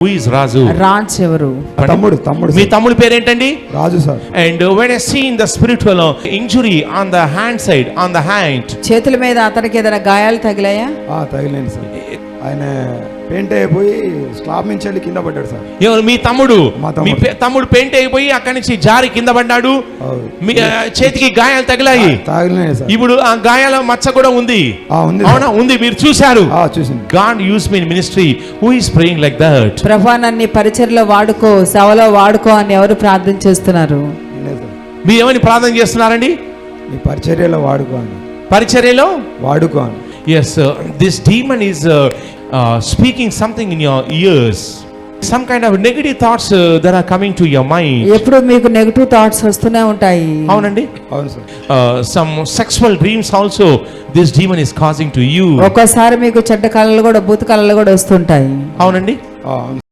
Who is Raju? Raj ఎవరు? తమ్ముడు మీ తమ్ముడి పేరేంటండి? రాజు sir. And when I see in the spiritual injury on the hand side, on the hand, చేతుల మీద అతనికి ఏదైనా గాయాలు తగిలాయా? తగిలింది సార్. ఆయన పెయింట్ అయిపోయి స్లాబ్ నుంచి వెళ్ళి కింద పడ్డాడు సార్. ఎవరు? మీ తమ్ముడు. మా మీ తమ్ముడు పెయింట్ అయిపోయి అక్కడి నుంచి జారి కింద పడ్డాడు. మీ చేతికి గాయాలు తగిలాయి. తగిలినాయి సార్. ఇప్పుడు ఆ గాయాల మచ్చ కూడా ఉంది. అవునా? ఉంది. మీరు చూశారు. చూసింది. God used me in ministry. Who is praying like that? ప్రభువా నన్ను పరిచర్యలో వాడుకో, సేవలో వాడుకో అని ఎవరు ప్రార్థన చేస్తున్నారు? మీరు ఏమని ప్రార్థన చేస్తున్నారండి? నీ పరిచర్యలో వాడుకో అని. పరిచర్యలో వాడుకో అని. Yes, this demon is speaking something in your ears. Some kind of negative thoughts that are coming to your mind. ఎప్పుడు మీకు నెగటివ్ థాట్స్ వస్తూనే ఉంటాయి. అవునండి. అవును sir. Some sexual dreams also this demon is causing to you. ఒక్కోసారి మీకు చెడ్డ కళలు కూడా, భూత కళలు కూడా వస్తుంటాయి. అవునండి. అవును.